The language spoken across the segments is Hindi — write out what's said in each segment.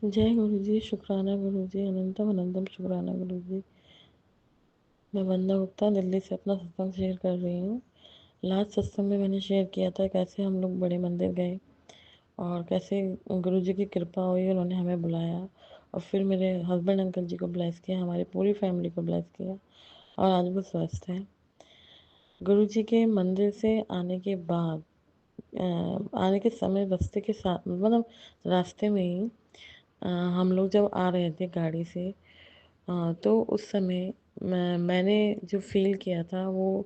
जय गुरु जी, शुक्राना गुरु जी, अनंतम अनंतम शुक्राना गुरु जी। मैं वंदना गुप्ता दिल्ली से अपना सत्संग शेयर कर रही हूँ। लास्ट सत्संग में मैंने शेयर किया था कैसे हम लोग बड़े मंदिर गए और कैसे गुरु जी की कृपा हुई, उन्होंने हमें बुलाया और फिर मेरे हस्बैंड अंकल जी को ब्लेस किया, हमारी पूरी फैमिली को ब्लेस किया और आज वो स्वस्थ है। गुरु जी के मंदिर से आने के बाद आने के समय रास्ते के साथ मतलब रास्ते में ही हम लोग जब आ रहे थे गाड़ी से, तो उस समय मैंने जो फ़ील किया था वो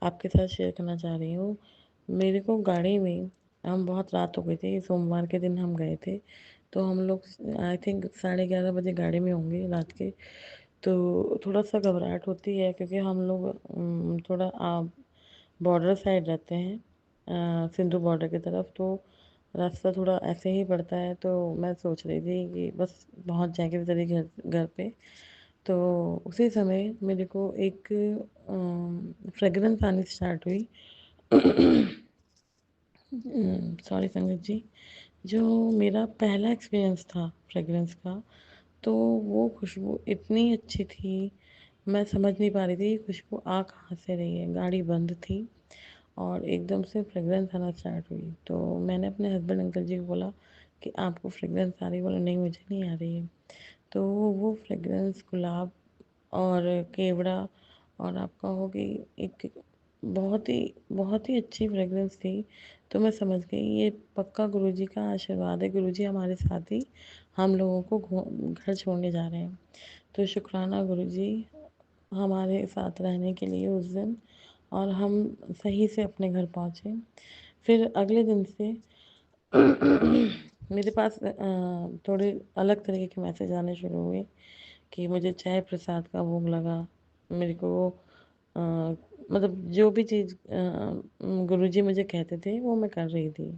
आपके साथ शेयर करना चाह रही हूँ। मेरे को गाड़ी में हम बहुत रात हो गई थी, सोमवार के दिन हम गए थे, तो हम लोग आई थिंक 11:30 बजे गाड़ी में होंगे रात के। तो थोड़ा-सा घबराहट होती है क्योंकि हम लोग थोड़ा बॉर्डर साइड रहते हैं, सिंधु बॉर्डर की तरफ, तो रास्ता थोड़ा ऐसे ही पड़ता है। तो मैं सोच रही थी कि बस पहुँच जाएँ किसी तरह घर घर पे। तो उसी समय मेरे को एक फ्रेग्रेंस आनी स्टार्ट हुई। सॉरी संगत जी। जो मेरा पहला एक्सपीरियंस था फ्रेग्रेंस का, तो वो खुशबू इतनी अच्छी थी, मैं समझ नहीं पा रही थी खुशबू आ कहाँ से रही है। गाड़ी बंद थी और एकदम से फ्रेग्रेंस आना स्टार्ट हुई। तो मैंने अपने हस्बैंड अंकल जी को बोला कि आपको फ्रेग्रेंस आ रही है? बोला नहीं, मुझे नहीं आ रही है। तो वो फ्रेग्रेंस गुलाब और केवड़ा और आपका हो गई एक बहुत ही अच्छी फ्रेग्रेंस थी। तो मैं समझ गई ये पक्का गुरुजी का आशीर्वाद है, गुरुजी हमारे साथ ही हम लोगों को घर छोड़ने जा रहे हैं। तो शुक्राना गुरुजी हमारे साथ रहने के लिए उस दिन, और हम सही से अपने घर पहुँचे। फिर अगले दिन से मेरे पास थोड़े अलग तरीके के मैसेज आने शुरू हुए कि मुझे चाय प्रसाद का भोग लगा। मेरे को अ, मतलब जो भी चीज़ गुरुजी मुझे कहते थे वो मैं कर रही थी।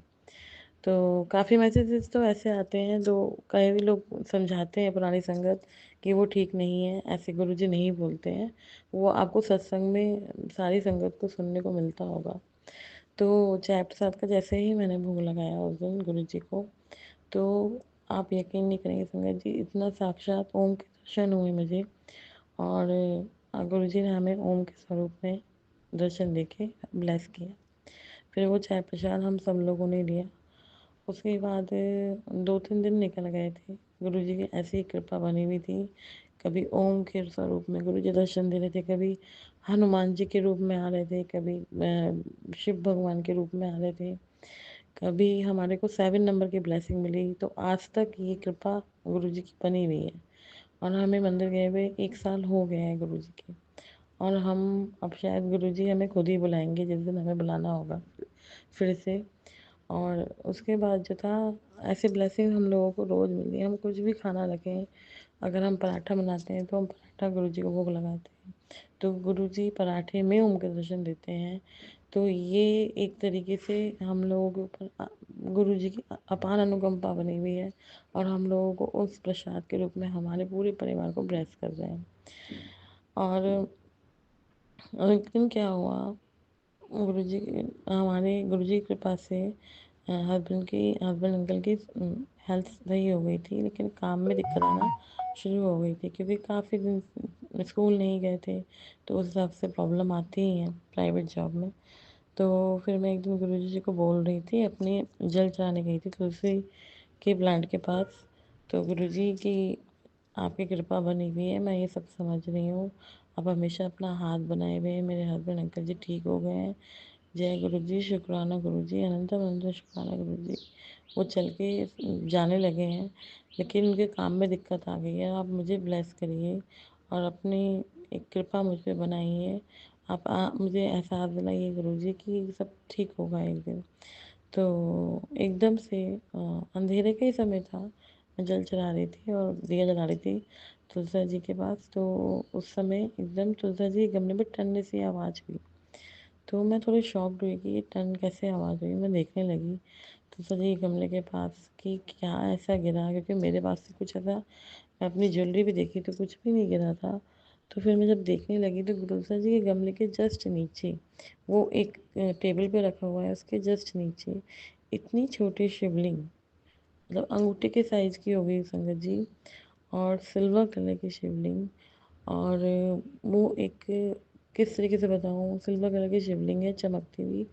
तो काफ़ी मैसेजेस तो ऐसे आते हैं जो कई भी लोग समझाते हैं पुरानी संगत कि वो ठीक नहीं है, ऐसे गुरुजी नहीं बोलते हैं। वो आपको सत्संग में सारी संगत को सुनने को मिलता होगा। तो चाय प्रसाद का जैसे ही मैंने भोग लगाया उस दिन गुरुजी को, तो आप यकीन नहीं करेंगे संगत जी, इतना साक्षात ओम के दर्शन हुए मुझे। और गुरुजी ने हमें ओम के स्वरूप में दर्शन देके ब्लेस किया। फिर वो चाय प्रसाद हम सब लोगों ने लिया। उसके बाद 2-3 दिन निकल गए थे। गुरुजी की ऐसी ही कृपा बनी हुई थी। कभी ओम के स्वरूप में गुरुजी दर्शन दे रहे थे, कभी हनुमान जी के रूप में आ रहे थे, कभी शिव भगवान के रूप में आ रहे थे, कभी हमारे को 7 नंबर की ब्लेसिंग मिली। तो आज तक ये कृपा गुरुजी की बनी हुई है और हमें मंदिर गए हुए 1 साल हो गया है गुरुजी के। और हम अब शायद गुरुजी हमें खुद ही बुलाएंगे जिस दिन हमें बुलाना होगा फिर से। और उसके बाद जो था, ऐसे ब्लेसिंग हम लोगों को रोज़ मिली है। हम कुछ भी खाना रखें, अगर हम पराठा बनाते हैं तो हम पराठा गुरुजी को भोग लगाते हैं, तो गुरुजी पराठे में ओम के दर्शन देते हैं। तो ये एक तरीके से हम लोगों के ऊपर गुरुजी की अपार अनुकंपा बनी हुई है और हम लोगों को उस प्रसाद के रूप में हमारे पूरे परिवार को ब्लेस कर रहे हैं। और एक दिन क्या हुआ, गुरुजी हमारे गुरुजी की कृपा से हस्बैंड अंकल की हेल्थ सही हो गई थी, लेकिन काम में दिक्कत आना शुरू हो गई थी क्योंकि काफ़ी दिन स्कूल नहीं गए थे। तो उस हिसाब से प्रॉब्लम आती ही है प्राइवेट जॉब में। तो फिर मैं एक दिन गुरुजी जी को बोल रही थी, अपने जल चढ़ाने गई थी तुलसी के प्लांट के पास। तो गुरुजी की आपकी कृपा बनी हुई है, मैं ये सब समझ रही हूँ। आप हमेशा अपना हाथ बनाए हुए हैं, मेरे हस्बैंड अंकल जी ठीक हो गए हैं। जय गुरु जी, शुक्राना गुरु जी, अनंत अनंत शुक्राना गुरु जी। वो चल के जाने लगे हैं, लेकिन उनके काम में दिक्कत आ गई है। आप मुझे ब्लेस करिए और अपनी एक कृपा मुझ पे बनाइए। आप मुझे एहसास दिलाइए गुरु जी कि सब ठीक होगा एक दिन। तो एकदम से अंधेरे का ही समय था, मैं जल चढ़ा रही थी और दिया जला रही थी तुलसा जी के पास। तो उस समय एकदम तुलसा जी के गमले में ठंडी सी आवाज़ हुई। तो मैं थोड़ी शॉक्ड हुई कि ये टन कैसे आवाज़ हुई। मैं देखने लगी तो सजी गमले के पास कि क्या ऐसा गिरा, क्योंकि मेरे पास से कुछ ऐसा, मैं अपनी ज्वेलरी भी देखी तो कुछ भी नहीं गिरा था। तो फिर मैं जब देखने लगी तो तुलसा जी के गमले के जस्ट नीचे, वो एक टेबल पे रखा हुआ है, उसके जस्ट नीचे इतनी छोटी शिवलिंग मतलब अंगूठे के साइज़ की हो गई संगत जी, और सिल्वर कलर की शिवलिंग। और वो एक, किस तरीके से बताऊँ, सिल्वर कलर की शिवलिंग है चमकती हुई,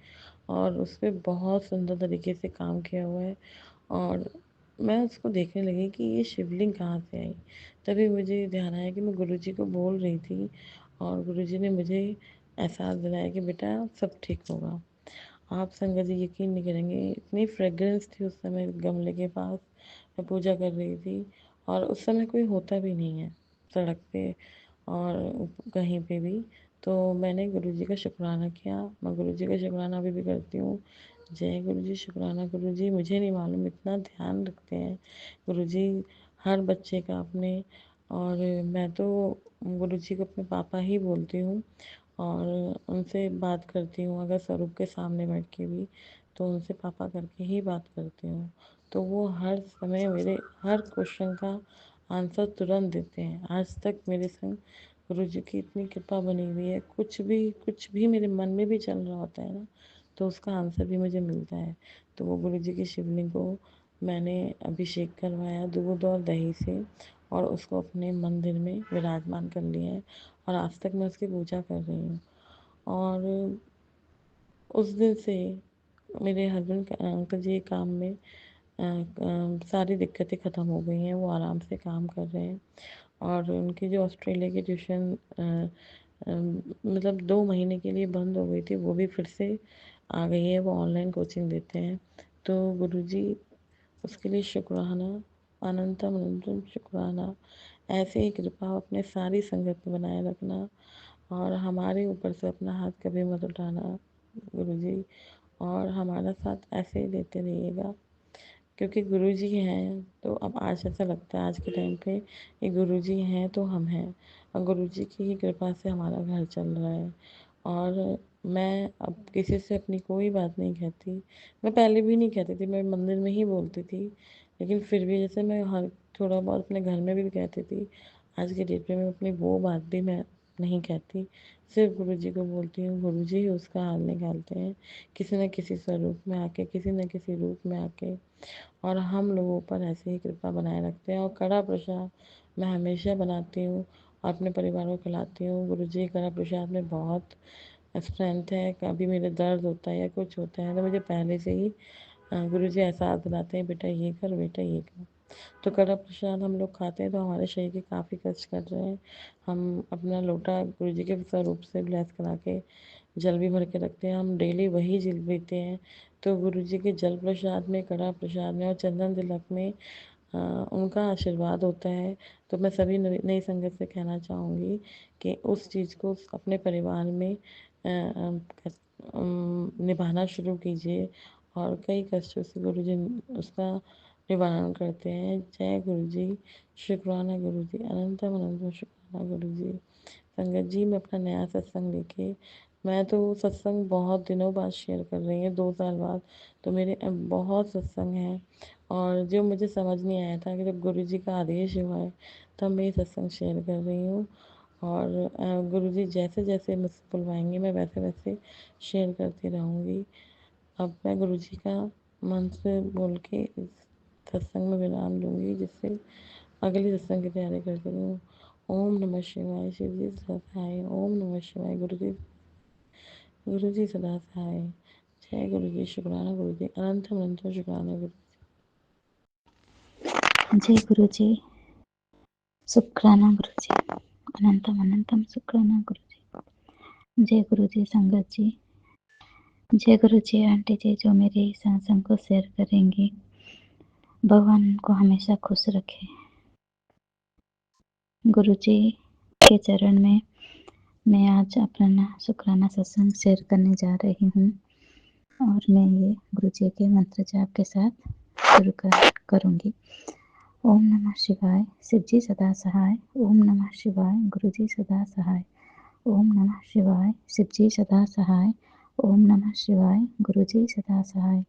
और उस पे बहुत सुंदर तरीके से काम किया हुआ है। और मैं उसको देखने लगी कि ये शिवलिंग कहाँ से आई। तभी मुझे ध्यान आया कि मैं गुरुजी को बोल रही थी, और गुरुजी ने मुझे एहसास दिलाया कि बेटा सब ठीक होगा। आप संगत जी यकीन नहीं करेंगे, इतनी फ्रेग्रेंस थी उस समय गमले के पास, मैं पूजा कर रही थी, और उस समय कोई होता भी नहीं है सड़क पे और कहीं पे भी। तो मैंने गुरुजी का शुक्राना किया। मैं गुरुजी का शुक्राना अभी भी करती हूँ। जय गुरुजी, शुक्राना गुरुजी। मुझे नहीं मालूम इतना ध्यान रखते हैं गुरुजी हर बच्चे का अपने। और मैं तो गुरुजी को अपने पापा ही बोलती हूँ, और उनसे बात करती हूँ अगर स्वरूप के सामने बैठ के भी, तो उनसे पापा करके ही बात करती हूँ। तो वो हर समय मेरे हर क्वेश्चन का आंसर तुरंत देते हैं। आज तक मेरे संग गुरुजी की इतनी कृपा बनी हुई है, कुछ भी मेरे मन में भी चल रहा होता है ना, तो उसका आंसर भी मुझे मिलता है। तो वो गुरुजी की शिवलिंग को मैंने अभिषेक करवाया दूध और दही से, और उसको अपने मंदिर में विराजमान कर लिया है, और आज तक मैं उसकी पूजा कर रही हूँ। और उस दिन से मेरे हस्बैंड अंकल जी के काम में सारी दिक्कतें ख़त्म हो गई हैं। वो आराम से काम कर रहे हैं, और उनकी जो ऑस्ट्रेलिया की ट्यूशन मतलब 2 महीने के लिए बंद हो गई थी, वो भी फिर से आ गई है। वो ऑनलाइन कोचिंग देते हैं। तो गुरुजी, उसके लिए शुक्राना, अनंतम अनंतम शुक्राना। ऐसे ही कृपा अपने सारी संगत में बनाए रखना, और हमारे ऊपर से अपना हाथ कभी मत उठाना गुरुजी, और हमारा साथ ऐसे ही देते रहिएगा, क्योंकि गुरुजी हैं। तो अब आज ऐसा लगता है आज के टाइम पे ये गुरुजी हैं तो हम हैं, और गुरुजी की ही कृपा से हमारा घर चल रहा है। और मैं अब किसी से अपनी कोई बात नहीं कहती। मैं पहले भी नहीं कहती थी, मैं मंदिर में ही बोलती थी, लेकिन फिर भी जैसे मैं हर थोड़ा बहुत अपने घर में भी कहती थी, आज के डेट में मैं अपनी वो बात भी मैं नहीं कहती। सिर्फ गुरुजी को बोलती हूँ, गुरुजी ही उसका हाल निकालते हैं, किसी न किसी स्वरूप में आके, किसी न किसी रूप में आके, और हम लोगों पर ऐसे ही कृपा बनाए रखते हैं। और कड़ा प्रसाद मैं हमेशा बनाती हूँ और अपने परिवार को खिलाती हूँ। गुरुजी कड़ा प्रसाद में बहुत स्ट्रेंथ है। कभी मेरे दर्द होता है या कुछ होता है तो मुझे पहले से ही गुरुजी एहसास दिलाते हैं, बेटा ये कर, बेटा ये कर। तो कड़ा प्रसाद हम लोग खाते हैं तो हमारे शरीर के काफ़ी कष्ट कर रहे हैं। हम अपना लोटा गुरुजी के स्वरूप से ब्लेस करा के जल भी भर के रखते हैं। हम डेली वही जल पीते हैं। तो गुरुजी के जल प्रसाद में, कड़ा प्रसाद में और चंदन तिलक में उनका आशीर्वाद होता है। तो मैं सभी नई संगत से कहना चाहूँगी कि उस चीज़ को अपने परिवार में निभाना शुरू कीजिए, और कई कष्टों से गुरुजी उसका निवारण करते हैं। जय गुरुजी, शुक्राना गुरुजी, अनंतम अनंतम शुक्राना गुरुजी। संगत जी, मैं अपना नया सत्संग लेके, मैं तो सत्संग बहुत दिनों बाद शेयर कर रही हूँ, 2 साल बाद। तो मेरे बहुत सत्संग हैं, और जो मुझे समझ नहीं आया था कि जब गुरुजी का आदेश हुआ है तब मैं ये सत्संग शेयर कर रही हूँ। और गुरुजी जैसे जैसे मुझसे बुलवाएंगे मैं वैसे वैसे शेयर करती रहूँगी। अब मैं गुरुजी का मंत्र बोल के इस सत्संग में विराम लूँगी, जिससे अगली सत्संग की तैयारी करती हूँ। ओम नमः शिवाय, शिव जी सदा सहाय। ओम नमः शिवाय, गुरु जी सदा सहाय। जय गुरु जी, शुक्राना गुरु जी, अनंत अनंत शुक्राना गुरु जय गुरु जी, शुक्राना गुरु जी, अनंतम अनंतम शुक्राना गुरु जी। जय गुरु जी संगत जी, जय गुरु जी आंटी जी जो मेरे सत्संग को शेयर करेंगी। भगवान उनको हमेशा खुश रखे। गुरु जी के चरण में मैं आज अपना शुक्राना सत्संग शेयर करने जा रही हूँ, और मैं ये गुरु जी के मंत्र जाप के साथ शुरू करूँगी। ओम नमः शिवाय, शिव जी सदा सहाय। ओम नमः शिवाय, गुरु जी सदा सहाय। ओम नमः शिवाय, शिव जी सदा सहाय। ओम नमः शिवाय, गुरु जी सदा सहाय।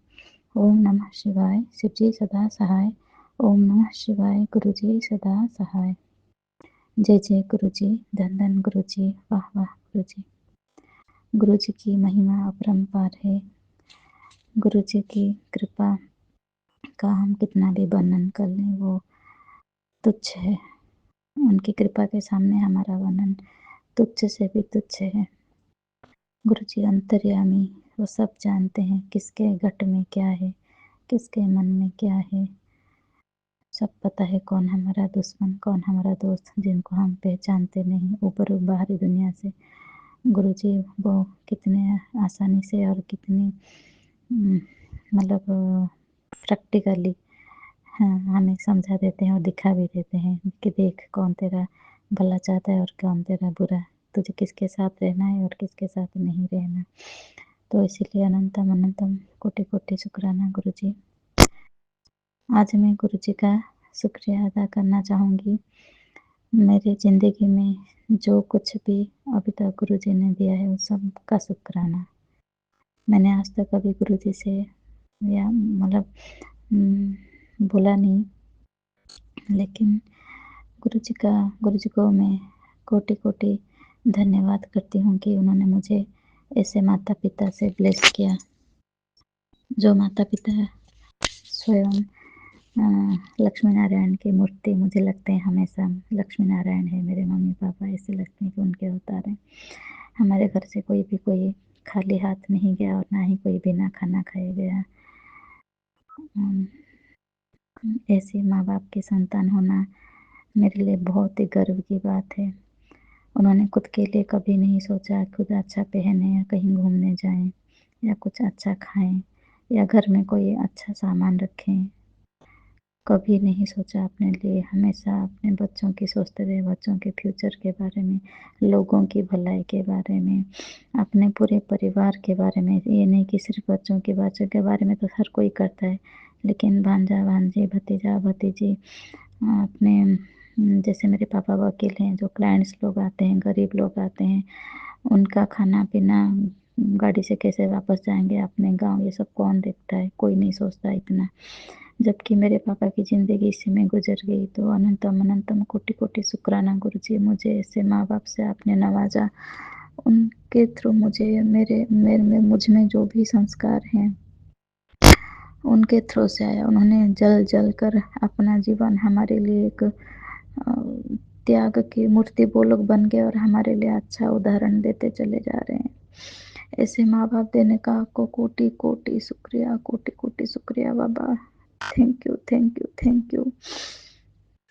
ओम नमः शिवाय, शिव जी सदा सहाय। ओम नमः शिवाय, गुरु जी सदा सहाय। जय जय गुरु जी, धन धन गुरु जी, वाह वाह गुरु जी। गुरु जी की महिमा अपरंपार है। गुरु जी की कृपा का हम कितना भी वर्णन कर लें वो तुच्छ है। उनकी कृपा के सामने हमारा वर्णन तुच्छ से भी तुच्छ है। गुरु जी अंतर्यामी, वो सब जानते हैं किसके घट में क्या है, किसके मन में क्या है। सब पता है कौन हमारा दुश्मन, कौन हमारा दोस्त, जिनको हम पहचानते नहीं ऊपर बाहरी दुनिया से। गुरु जी वो कितने आसानी से और कितनी मतलब प्रैक्टिकली हाँ हमें समझा देते हैं और दिखा भी देते हैं कि देख कौन तेरा भला चाहता है और कौन तेरा बुरा, तुझे किसके साथ रहना है और किसके साथ नहीं रहना। तो इसीलिए अनंतम अनंतम कोटि कोटि शुक्राना गुरु जी। आज मैं गुरु जी का शुक्रिया अदा करना चाहूँगी। मेरी ज़िंदगी में जो कुछ भी अभी तक गुरु जी ने दिया है उस सब का शुक्राना। मैंने आज तक कभी गुरु जी से या मतलब बोला नहीं, लेकिन गुरु जी को मैं कोटि कोटि धन्यवाद करती हूँ कि उन्होंने मुझे ऐसे माता पिता से ब्लेस किया, जो माता पिता स्वयं लक्ष्मी नारायण की मूर्ति मुझे लगते हैं हमेशा लक्ष्मी नारायण है मेरे मम्मी पापा, ऐसे लगते हैं कि उनके अवतार हैं। हमारे घर से कोई खाली हाथ नहीं गया और ना ही कोई बिना खाना खाए गया। ऐसे माँ बाप की संतान होना मेरे लिए बहुत ही गर्व की बात है। उन्होंने खुद के लिए कभी नहीं सोचा खुद अच्छा पहने या कहीं घूमने जाएं या कुछ अच्छा खाएं या घर में कोई अच्छा सामान रखें, कभी नहीं सोचा अपने लिए। हमेशा अपने बच्चों की सोचते रहे, बच्चों के फ्यूचर के बारे में, लोगों की भलाई के बारे में, अपने पूरे परिवार के बारे में। ये नहीं कि सिर्फ बच्चों के बारे में तो हर कोई करता है, लेकिन भांजा भांजी भतीजा भतीजी अपने जैसे मेरे पापा वकील हैं, जो क्लाइंट्स लोग आते हैं, गरीब लोग आते हैं, उनका खाना पीना, गाड़ी से कैसे वापस जाएंगे अपने गांव, ये सब कौन देखता है, कोई नहीं सोचता इतना। जबकि मेरे पापा की ज़िंदगी इसी में गुजर गई। तो अनंतम अनंतम कोटि कोटि शुक्राना गुरु जी, मुझे ऐसे माँ बाप से आपने नवाजा। उनके थ्रू मुझे मेरे मेरे में मुझ में जो भी संस्कार हैं उनके थ्रू से आया। उन्होंने जल जल कर अपना जीवन हमारे लिए एक त्याग की मूर्ति वो लोग बन गए और हमारे लिए अच्छा उदाहरण देते चले जा रहे हैं। ऐसे माँ बाप देने का आपको कोटि कोटि शुक्रिया, कोटि कोटि शुक्रिया बाबा। Thank you thank you thank you.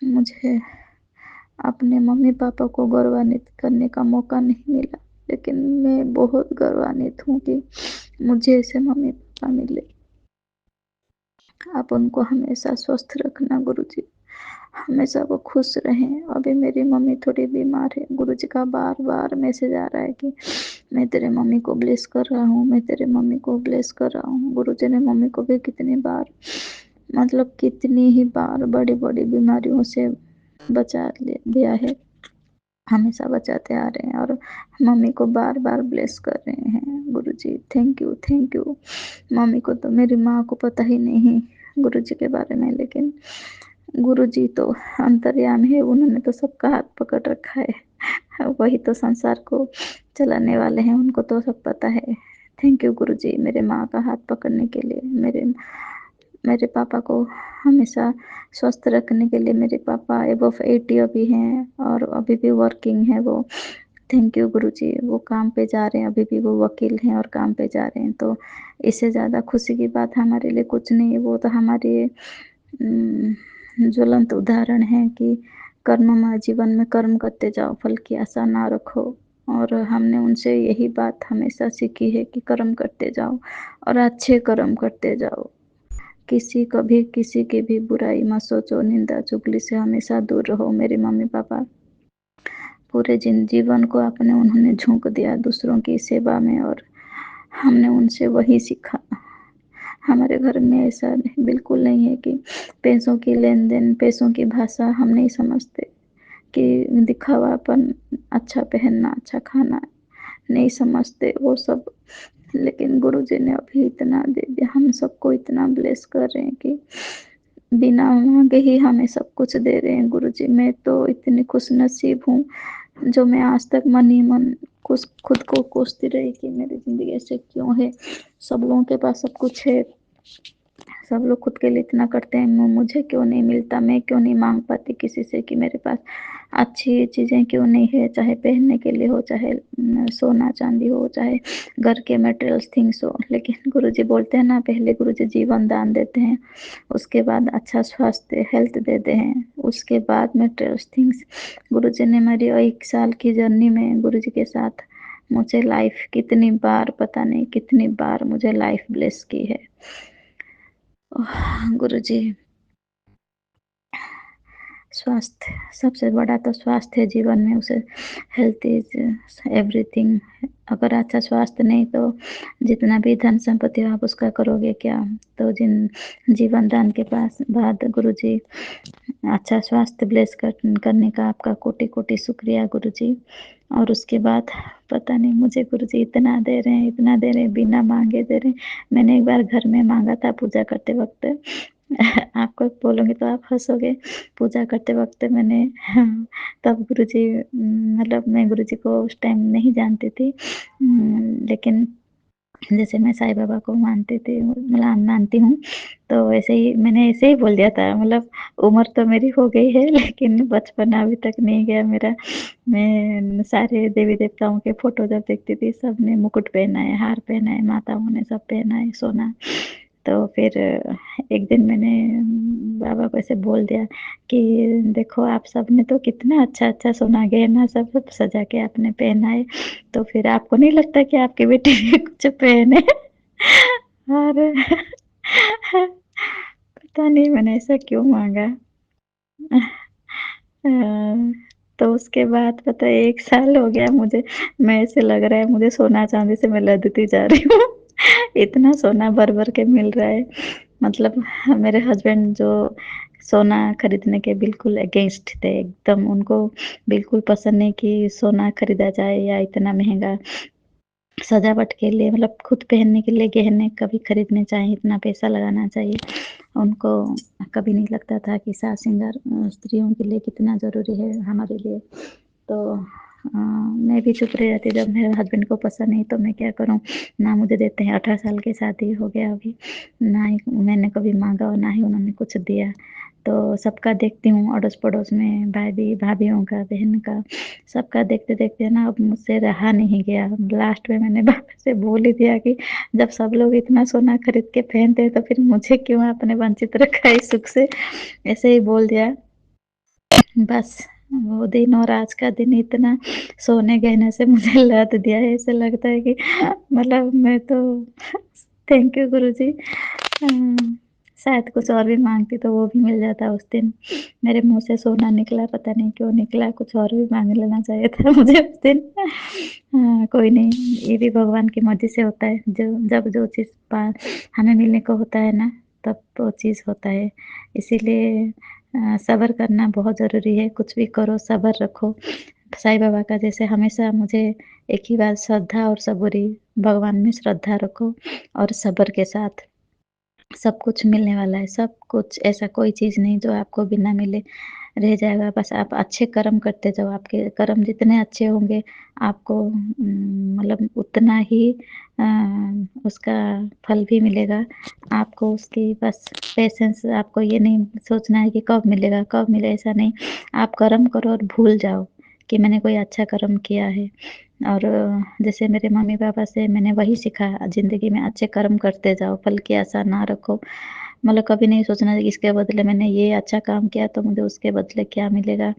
मुझे अपने मम्मी पापा को गौरवान्वित करने का मौका नहीं मिला, लेकिन मैं बहुत गौरवान्वित हूँ कि मुझे ऐसे मम्मी पापा मिले। आप उनको हमेशा स्वस्थ रखना गुरुजी, हमेशा वो खुश रहें। अभी मेरी मम्मी थोड़ी बीमार है। गुरुजी का बार बार मैसेज आ रहा है कि मैं तेरे मम्मी को ब्लेस कर रहा हूँ, मैं तेरे मम्मी को ब्लेस कर रहा हूँ। गुरुजी ने मम्मी को भी कितनी बार मतलब कितनी ही बार बड़ी बड़ी बीमारियों से बचा दिया है, हमेशा बचाते आ रहे हैं और मम्मी को बार बार ब्लेस कर रहे हैं। Guruji thank you thank you. Mummy को तो मेरी माँ को पता ही नहीं गुरुजी के बारे में, लेकिन गुरुजी तो अंतर्यामी है, उन्होंने तो सबका हाथ पकड़ रखा है। वही तो संसार को चलाने वाले हैं, उनको तो सब पता है। थैंक यू गुरुजी, मेरे माँ का हाथ पकड़ने के लिए, मेरे पापा को हमेशा स्वस्थ रखने के लिए। मेरे पापा एबव 80 अभी हैं और अभी भी वर्किंग है वो। थैंक यू गुरुजी, वो काम पे जा रहे हैं, अभी भी वो वकील हैं और काम पे जा रहे हैं। तो इससे ज़्यादा खुशी की बात हमारे लिए कुछ नहीं है। वो तो हमारे ज्वलंत उदाहरण है कि कर्ममय जीवन में कर्म करते जाओ, फल की आशा ना रखो। और हमने उनसे यही बात हमेशा सीखी है कि कर्म करते जाओ और अच्छे कर्म करते जाओ। कभी किसी की भी बुराई मत सोचो, निंदा चुगली से हमेशा दूर रहो। मेरे मम्मी पापा पूरे जीवन को अपने उन्होंने झोंक दिया दूसरों की सेवा में और हमने उनसे वही सीखा। हमारे घर में ऐसा बिल्कुल नहीं है कि पैसों की लेन देन, पैसों की भाषा हम नहीं समझते कि दिखावापन, अच्छा पहनना, अच्छा खाना नहीं समझते वो सब। लेकिन गुरुजी ने अभी इतना दे दिया, हम सबको इतना ब्लेस कर रहे हैं कि बिना मांगे ही हमें सब कुछ दे रहे हैं गुरुजी। मैं तो इतनी खुश नसीब हूँ, जो मैं आज तक मन ही मन खुद को कोसती रही कि मेरी ज़िंदगी ऐसे क्यों है। सब लोगों के पास सब कुछ है सब लोग खुद के लिए इतना करते हैं, मुझे क्यों नहीं मिलता, मैं क्यों नहीं माँग पाती किसी से कि मेरे पास अच्छी चीज़ें क्यों नहीं है, चाहे पहनने के लिए हो, चाहे सोना-चांदी हो, चाहे घर के मटेरियल्स थिंग्स हो। लेकिन गुरुजी बोलते हैं ना, पहले गुरुजी जीवन दान देते हैं, उसके बाद अच्छा स्वास्थ्य हेल्थ देते हैं, उसके बाद मटेरियल्स थिंग्स। गुरुजी ने मेरी 1 साल की जर्नी में गुरुजी के साथ मुझे लाइफ कितनी बार, पता नहीं कितनी बार मुझे लाइफ ब्लेस की है। गुरुजी, स्वास्थ्य सबसे बड़ा तो स्वास्थ्य है जीवन में, उसे हेल्थ इज़ एवरीथिंग। अगर अच्छा स्वास्थ्य नहीं तो जितना भी धन संपत्ति हो आप उसका करोगे क्या? तो जीवन दान के पास बाद गुरुजी अच्छा स्वास्थ्य ब्लेस करने का आपका कोटि-कोटि शुक्रिया गुरुजी। और उसके बाद पता नहीं मुझे गुरुजी इतना दे रहे हैं, इतना दे रहे हैं, बिना माँगे दे रहे हैं। मैंने एक बार घर में माँगा था पूजा करते वक़्त। आपको बोलूँगी तो आप हँसोगे। पूजा करते वक़्त मैंने तब गुरुजी मतलब मैं गुरुजी को उस टाइम नहीं जानती थी। लेकिन जैसे मैं साईं बाबा को मानती थी, मतलब मानती हूँ, तो वैसे ही मैंने ऐसे ही बोल दिया था। मतलब उम्र तो मेरी हो गई है लेकिन बचपना अभी तक नहीं गया मेरा। मैं सारे देवी-देवताओं के फ़ोटो जब देखती थी, सबने मुकुट पहना है, हार पहना है, माताओं ने सब पहना है सोना। तो फिर एक दिन मैंने बाबा को ऐसे बोल दिया कि देखो आप सबने तो कितना अच्छा-अच्छा सोना गहना सब सब सजा के आपने पहना है, तो फिर आपको नहीं लगता कि आपकी बेटी भी कुछ पहने? और पता नहीं मैंने ऐसा क्यों माँगा। अ, तो उसके बाद पता है 1 साल हो गया मुझे, मैं ऐसे लग रहा है मुझे सोना-चांदी से मैं लदती जा रही हूँ। इतना सोना भर-भर के मिल रहा है। मतलब मेरे हस्बैंड जो सोना खरीदने के बिल्कुल अगेंस्ट थे, एकदम उनको बिल्कुल पसंद नहीं कि सोना खरीदा जाए या इतना महँगा सजावट के लिए, मतलब खुद पहनने के लिए गहने कभी खरीदने चाहिए, इतना पैसा लगाना चाहिए। उनको कभी नहीं लगता था कि साज-सिंगार स्त्रियों के लिए कितना ज़रूरी है हमारे लिए। तो मैं भी चुप रह जाती जब मेरे हस्बैंड को पसंद नहीं तो मैं क्या करूँ? ना मुझे देते हैं, 18 साल की शादी हो गया अभी, ना ही मैंने कभी माँगा और ना ही उन्होंने कुछ दिया। तो सबका देखती हूँ अड़ोस-पड़ोस में भाभियों का, बहन का, सबका देखते-देखते ना अब मुझसे रहा नहीं गया। लास्ट में मैंने बाबा से बोल ही दिया कि जब सब लोग इतना सोना खरीद के पहनते हैं तो फिर मुझे क्यों आपने वंचित रखा है इस सुख से? ऐसे ही बोल दिया। बस वो दिन और आज का दिन इतना सोने-गहने से मुझे लद दिया है, ऐसा लगता है कि मतलब मैं तो थैंक यू गुरुजी। शायद कुछ और भी माँगती तो वो भी मिल जाता उस दिन। मेरे मुँह से सोना निकला, पता नहीं क्यों निकला, कुछ और भी माँग लेना चाहिए था मुझे उस दिन। कोई नहीं, ये भी भगवान की मर्ज़ी से होता है। जब जो चीज़ हमें मिलने को होता है ना, तब वो चीज़ होता है। इसीलिए सब्र करना बहुत ज़रूरी है, कुछ भी करो सब्र रखो। साईं बाबा का जैसे हमेशा मुझे एक ही बात श्रद्धा और सबूरी, भगवान में श्रद्धा रखो और सब्र के साथ सब कुछ मिलने वाला है, सब कुछ, ऐसा कोई चीज़ नहीं जो आपको बिना मिले रह जाएगा। बस आप अच्छे कर्म करते जाओ, आपके कर्म जितने अच्छे होंगे आपको मतलब उतना ही अ, उसका फल भी मिलेगा। आपको उसकी बस पेशेंस, आपको ये नहीं सोचना है कि कब मिलेगा, कब मिले, ऐसा नहीं। आप कर्म करो और भूल जाओ कि मैंने कोई अच्छा कर्म किया है। और जैसे मेरे मम्मी-पापा से मैंने वही सीखा, ज़िंदगी में अच्छे कर्म करते जाओ, फल की आशा ना रखो। मतलब कभी नहीं सोचना कि इसके बदले मैंने ये अच्छा काम किया तो मुझे उसके बदले क्या मिलेगा।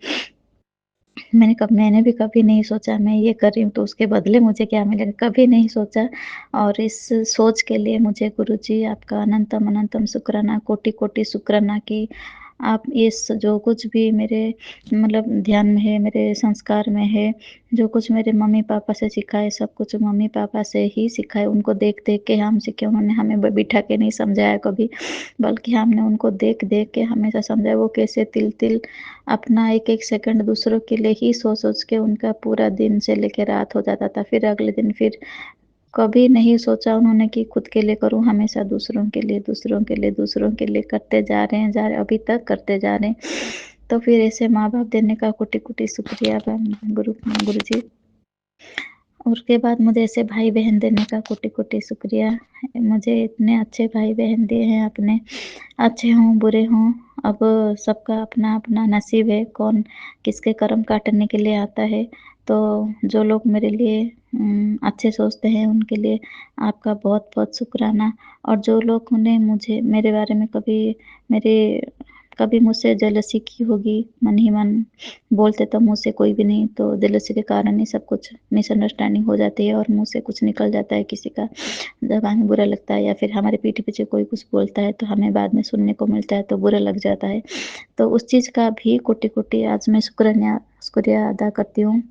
मैंने भी कभी नहीं सोचा मैं ये कर रही हूँ तो उसके बदले मुझे क्या मिलेगा, कभी नहीं सोचा। और इस सोच के लिए मुझे गुरुजी आपका अनंतम अनंतम शुक्राना, कोटि-कोटि शुक्राना कि आप इस जो कुछ भी मेरे मतलब ध्यान में है, मेरे संस्कार में है, जो कुछ मेरे मम्मी-पापा से सीखा है, सब कुछ मम्मी-पापा से ही सीखा है। उनको देख-देख के हम सीखे, उन्होंने हमें बिठा के नहीं समझाया कभी, बल्कि हमने उनको देख-देख के हमेशा समझा। वो कैसे तिल-तिल अपना एक-एक सेकंड दूसरों के लिए ही सोच-सोच के उनका पूरा दिन से लेके रात हो जाता था। फिर अगले दिन फिर कभी नहीं सोचा उन्होंने कि खुद के लिए करूँ, हमेशा दूसरों के लिए, दूसरों के लिए, दूसरों के लिए करते जा रहे हैं, अभी तक करते जा रहे हैं। तो फिर ऐसे माँ-बाप देने का कोटि-कोटि शुक्रिया गुरुजी। और उसके बाद मुझे ऐसे भाई बहन देने का कोटि-कोटि शुक्रिया। मुझे इतने अच्छे भाई बहन दिए हैं आपने, अच्छे हों, बुरे हों, अब सबका अपना-अपना नसीब है, कौन किसके कर्म काटने के लिए आता है। तो जो लोग मेरे लिए अच्छे सोचते हैं, उनके लिए आपका बहुत-बहुत शुक्राना। और जो लोग ने मुझे मेरे बारे में कभी मुझसे जेलसी की होगी, मन ही मन बोलते तो मुँह से कोई भी नहीं, तो जेलसी के कारण ही सब कुछ मिसअंडरस्टैंडिंग हो जाती है और मुँह से कुछ निकल जाता है किसी का, जब हमें बुरा लगता है या फिर हमारे पीठ पीछे कोई कुछ बोलता है तो हमें बाद में सुनने को मिलता है तो बुरा लग जाता है। तो उस चीज़ का भी कोटि-कोटि आज मैं शुक्रिया अदा करती हूँ,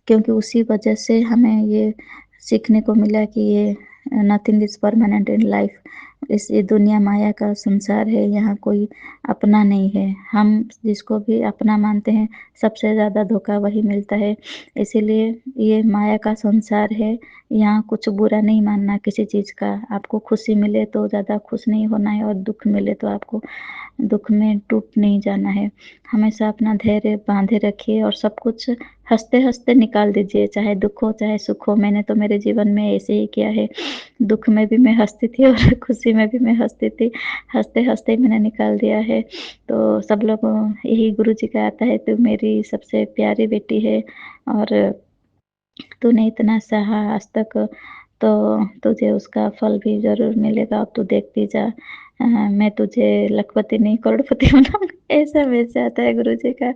क्योंकि उसी वजह से हमें ये सीखने को मिला कि ये nothing is permanent in life. ये दुनिया माया का संसार है, यहाँ कोई अपना नहीं है। हम जिसको भी अपना मानते हैं, सबसे ज़्यादा धोखा वही मिलता है। इसीलिए ये माया का संसार है, यहाँ कुछ बुरा नहीं मानना किसी चीज़ का। आपको खुशी मिले तो ज़्यादा खुश नहीं होना है और दुःख मिले तो आपको दुःख में टूट नहीं जाना है। हमेशा अपना धैर्य बाँधे रखिए और सब कुछ हँसते-हँसते निकाल दीजिए, चाहे दुःख हो, चाहे सुख हो। मैंने तो मेरे जीवन में ऐसे ही किया है। दुःख में भी मैं हँसती थी और खुशी में भी मैं हँसती थी। हँसते-हँसते मैंने निकाल दिया है। तो सब लोग यही गुरुजी का आता है, तू मेरी सबसे प्यारी बेटी है और तूने इतना सहा आज तक, तो तुझे उसका फल भी ज़रूर मिलेगा। अब तू देखती जा, मैं तुझे लखपति नहीं करोड़पति बनाऊँगी। ऐसा मैसेज आता है गुरुजी का।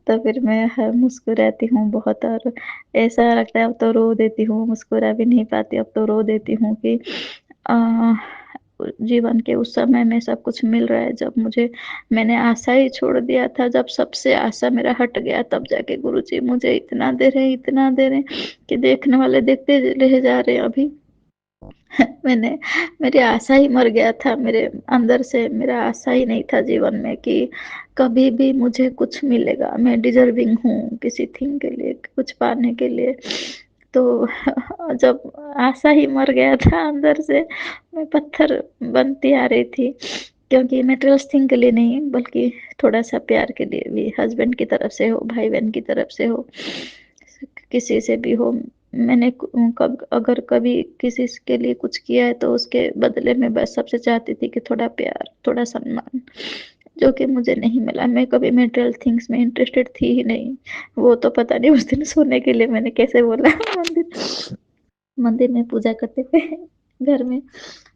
तो फिर मैं मुस्कुराती हूँ बहुत और ऐसा लगता है अब तो रो देती हूँ, मुस्कुरा भी नहीं पाती, अब तो रो देती हूँ कि अ, जीवन के उस समय में सब कुछ मिल रहा है, जब मैंने आशा ही छोड़ दिया था, जब सबसे आशा मेरा हट गया, तब जाके गुरुजी मुझे इतना दे रहे हैं कि देखने वाले देखते रह जा रहे हैं अभी। मैंने मेरी आशा ही मर गया था, मेरे अंदर से मेरा आशा ही नहीं था जीवन में कि कभी भी मुझे कुछ मिलेगा, मैं डिज़र्विंग हूँ किसी थिंग के लिए, कुछ पाने के लिए। तो जब आशा ही मर गया था अंदर से, मैं पत्थर बनती आ रही थी, क्योंकि मटेरियल्स थिंग के लिए नहीं, बल्कि थोड़ा-सा प्यार के लिए भी, हस्बैंड की तरफ से हो, भाई-बहन की तरफ से हो, किसी से भी हो। मैंने अगर कभी किसी के लिए कुछ किया है तो उसके बदले में बस सबसे चाहती थी कि थोड़ा प्यार, थोड़ा सम्मान, जो कि मुझे नहीं मिला। मैं कभी मटेरियल थिंग्स में इंटरेस्टेड थी ही नहीं। वो तो पता नहीं उस दिन सोने के लिए मैंने कैसे बोला मंदिर मंदिर में पूजा करते थे घर में,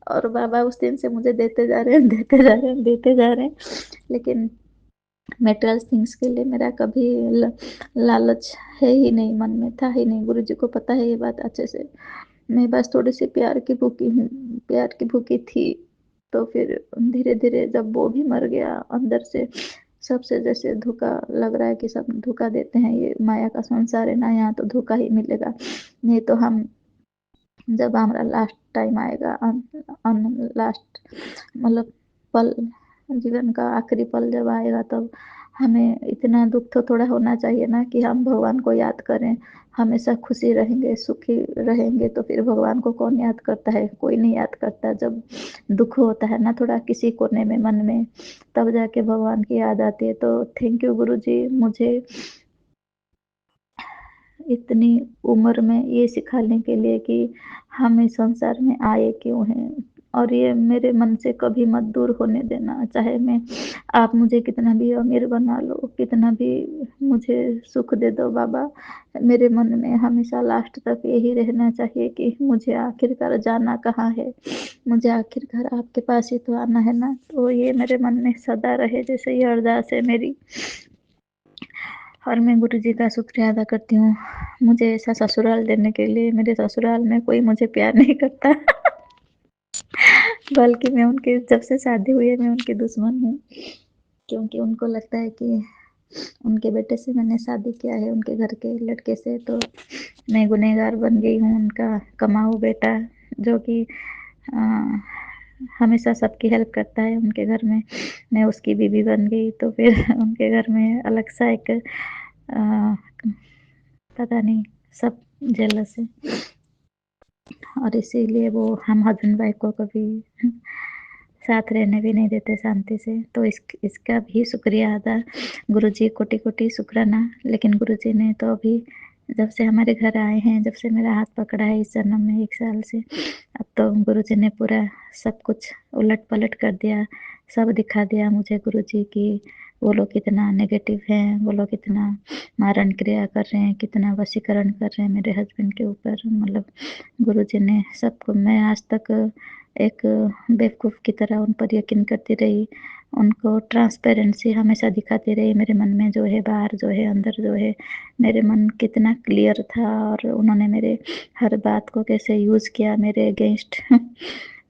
और बाबा उस दिन से मुझे देते जा रहे हैं, देते जा रहे हैं, देते जा रहे हैं। लेकिन मटेरियल थिंग्स के लिए मेरा कभी लालच है ही नहीं, मन में था ही नहीं। गुरुजी को पता है ये बात अच्छे से। मैं बस थोड़ी-सी प्यार की भूखी हूँ, प्यार की भूखी थी। तो फिर धीरे-धीरे जब वो भी मर गया अंदर से, सबसे जैसे धोखा लग रहा है कि सब धोखा देते हैं, ये माया का संसार है ना, यहाँ तो धोखा ही मिलेगा। नहीं तो हम जब हमारा लास्ट टाइम आएगा, लास्ट मतलब पल, जीवन का आखिरी पल जब आएगा, तब हमें इतना दुःख तो थोड़ा होना चाहिए ना कि हम भगवान को याद करें। हमेशा खुशी रहेंगे, सुखी रहेंगे तो फिर भगवान को कौन याद करता है? कोई नहीं याद करता। जब दुःख होता है ना थोड़ा किसी कोने में मन में, तब जाके भगवान की याद आती है। तो थैंक यू गुरुजी, मुझे इतनी उम्र में ये सिखाने के लिए कि हम इस संसार में आए क्यों हैं, और ये मेरे मन से कभी मत दूर होने देना। चाहे मैं आप मुझे कितना भी अमीर बना लो, कितना भी मुझे सुख दे दो बाबा, मेरे मन में हमेशा लास्ट तक यही रहना चाहिए कि मुझे आखिरकार जाना कहाँ है? मुझे आखिरकार आपके पास ही तो आना है ना। तो ये मेरे मन में सदा रहे, जैसे ये अरदास है मेरी। और मैं गुरुजी का शुक्रिया अदा करती हूँ, मुझे ऐसा ससुराल देने के लिए। मेरे ससुराल में कोई मुझे प्यार नहीं करता बल्कि मैं उनकी, जब से शादी हुई है मैं उनकी दुश्मन हूँ, क्योंकि उनको लगता है कि उनके बेटे से मैंने शादी किया है, उनके घर के लड़के से, तो मैं गुनहगार बन गई हूँ, उनका कमाऊ बेटा, जो कि हमेशा सबकी हेल्प करता है उनके घर में। मैं उसकी बीवी बन गई, तो फिर उनके घर में अलग सा एक पता नहीं, सब जेलस है, और इसीलिए वो हम हस्बैंड वाइफ को कभी साथ रहने भी नहीं देते शांति से। तो इसका भी शुक्रिया अदा, गुरुजी कोटि-कोटि शुक्राना। लेकिन गुरुजी ने तो अभी जब से हमारे घर आए हैं, जब से मेरा हाथ पकड़ा है इस जन्म में 1 साल से, अब तो गुरुजी ने पूरा सब कुछ उलट-पलट कर दिया, सब दिखा दिया मुझे गुरुजी कि वो लोग कितना नेगेटिव हैं, वो लोग कितना मारण क्रिया कर रहे हैं, कितना वशीकरण कर रहे हैं मेरे हस्बैंड के ऊपर। मतलब गुरुजी ने सबको, मैं आज तक एक बेवकूफ़ की तरह उन पर यकीन करती रही, उनको ट्रांसपेरेंसी हमेशा दिखाती रही, मेरे मन में जो है, बाहर जो है, अंदर जो है, मेरे मन कितना क्लियर था और उन्होंने मेरे हर बात को कैसे यूज़ किया मेरे अगेंस्ट।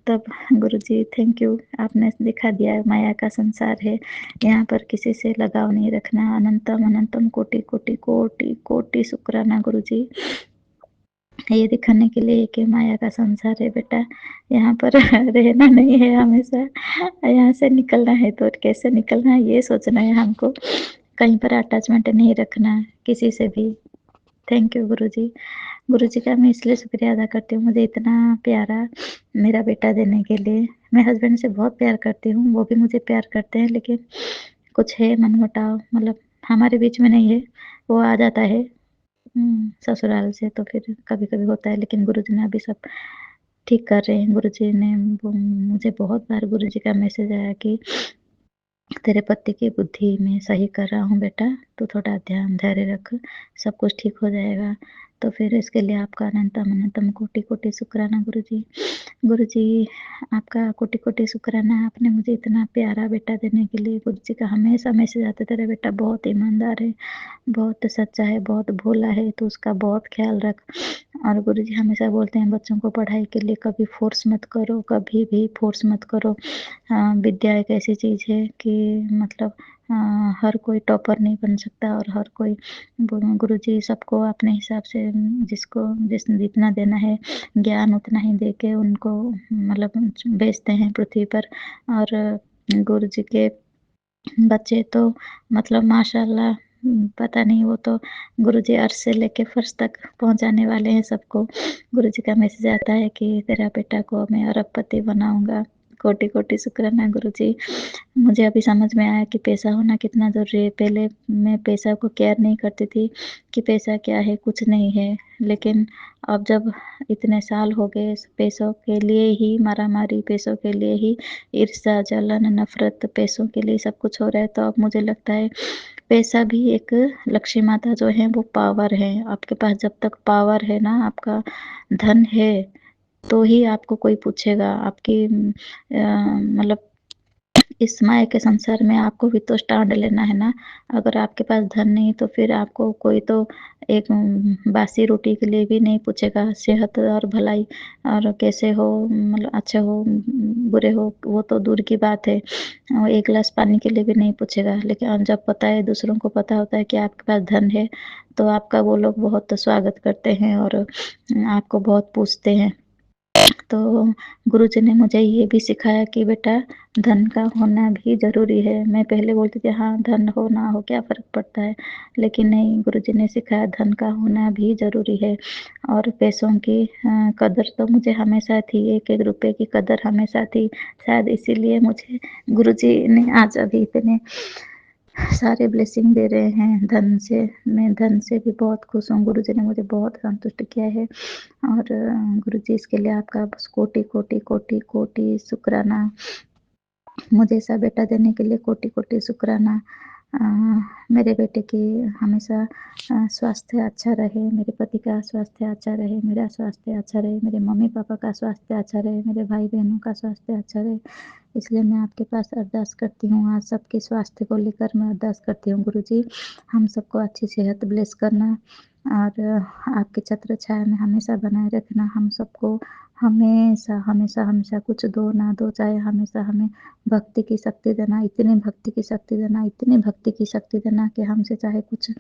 तब गुरुजी थैंक यू, आपने दिखा दिया माया का संसार है, यहाँ पर किसी से लगाव नहीं रखना। अनंतम अनंतम कोटि कोटि कोटि कोटि शुक्राना गुरुजी, ये दिखाने के लिए कि माया का संसार है बेटा, यहाँ पर रहना नहीं है हमेशा, यहाँ से निकलना है तो कैसे निकलना है ये सोचना है हमको, कहीं पर अटैचमेंट नहीं रखना है किसी से भी। थैंक यू गुरुजी। गुरुजी का मैं इसलिए शुक्रिया अदा करती हूँ, मुझे इतना प्यारा मेरा बेटा देने के लिए। मैं हस्बैंड से बहुत प्यार करती हूँ, वो भी मुझे प्यार करते हैं, लेकिन कुछ है मनमुटाव, मतलब हमारे बीच में नहीं है, वो आ जाता है ससुराल से तो फिर कभी-कभी होता है, लेकिन गुरुजी ने अभी सब ठीक कर रहे हैं। गुरुजी ने वो, मुझे बहुत बार गुरुजी का मैसेज आया कि तेरे पति की बुद्धि मैं सही कर रहा हूँ बेटा, तू थोड़ा ध्यान धैर्य रख, सब कुछ ठीक हो जाएगा। तो फिर इसके लिए आपका अनंतम अनंतम कोटि-कोटि शुक्राना गुरुजी। गुरुजी, आपका कोटि-कोटि शुक्राना, आपने मुझे इतना प्यारा बेटा देने के लिए। गुरुजी का हमेशा मैसेज आता है, तेरा बेटा बहुत ईमानदार है, बहुत सच्चा है, बहुत भोला है, तो उसका बहुत ख़्याल रख। और गुरुजी हमेशा बोलते हैं बच्चों को पढ़ाई के लिए कभी फ़ोर्स मत करो, कभी भी फ़ोर्स मत करो। विद्या एक ऐसी चीज़ है कि मतलब हर कोई टॉपर नहीं बन सकता और हर कोई, गुरुजी सबको अपने हिसाब से जिसको जितना देना है ज्ञान उतना ही दे के उनको मतलब भेजते हैं पृथ्वी पर। और गुरुजी के बच्चे तो मतलब माशाल्लाह, पता नहीं, वो तो गुरुजी अर्श से लेके फर्श तक पहुँचाने वाले हैं सबको। गुरुजी का मैसेज आता है कि तेरा बेटा को मैं अरबपति बनाऊँगा। कोटि-कोटि शुक्राना गुरुजी। मुझे अभी समझ में आया कि पैसा होना कितना ज़रूरी है। पहले मैं पैसा को केयर नहीं करती थी कि पैसा क्या है, कुछ नहीं है। लेकिन अब जब इतने साल हो गए पैसों के लिए ही मारा-मारी, पैसों के लिए ही ईर्ष्या, जलन, नफ़रत, पैसों के लिए सब कुछ हो रहा है, तो अब मुझे लगता है पैसा भी एक लक्ष्मी माता जो है वो पावर है। आपके पास जब तक पावर है ना, आपका धन है, तो ही आपको कोई पूछेगा। आपकी मतलब इस माया के संसार में आपको भी तो स्टैंड लेना है ना। अगर आपके पास धन नहीं तो फिर आपको कोई तो एक बासी रोटी के लिए भी नहीं पूछेगा। सेहत और भलाई और कैसे हो, मतलब अच्छे हो, बुरे हो, वो तो दूर की बात है। एक गिलास पानी के लिए भी नहीं पूछेगा। लेकिन जब पता है, दूसरों को पता होता है कि आपके पास धन है, तो आपका वो लोग बहुत स्वागत करते हैं और आपको बहुत पूछते हैं। तो गुरुजी ने मुझे ये भी सिखाया कि बेटा, धन का होना भी ज़रूरी है। मैं पहले बोलती थी हाँ, धन हो ना हो क्या फ़र्क पड़ता है, लेकिन नहीं, गुरुजी ने सिखाया धन का होना भी ज़रूरी है। और पैसों की कदर तो मुझे हमेशा थी, एक-एक रुपए की कदर हमेशा थी। शायद इसीलिए मुझे गुरुजी ने आज अभी इतने सारे ब्लेसिंग दे रहे हैं धन से। मैं धन से भी बहुत खुश हूँ, गुरुजी ने मुझे बहुत संतुष्ट किया है। और गुरुजी, इसके लिए आपका बस कोटि-कोटि कोटि-कोटि शुक्राना। मुझे ऐसा बेटा देने के लिए कोटि-कोटि शुक्राना। अ, मेरे बेटे की हमेशा स्वास्थ्य अच्छा रहे, मेरे पति का स्वास्थ्य अच्छा रहे, मेरा स्वास्थ्य अच्छा रहे, मेरे मम्मी-पापा का स्वास्थ्य अच्छा रहे, मेरे भाई-बहनों का स्वास्थ्य अच्छा रहे। इसलिए मैं आपके पास अरदास करती हूँ, आज सबके स्वास्थ्य को लेकर मैं अरदास करती हूँ गुरुजी, हम सबको अच्छी सेहत ब्लेस करना और आपके छत्र छाया में हमेशा बनाए रखना। हम सबको हमेशा, हमेशा, हमेशा कुछ दो ना दो, चाहे हमेशा हमें भक्ति की शक्ति देना, इतनी भक्ति की शक्ति देना, इतनी भक्ति की शक्ति देना कि हमसे चाहे कुछ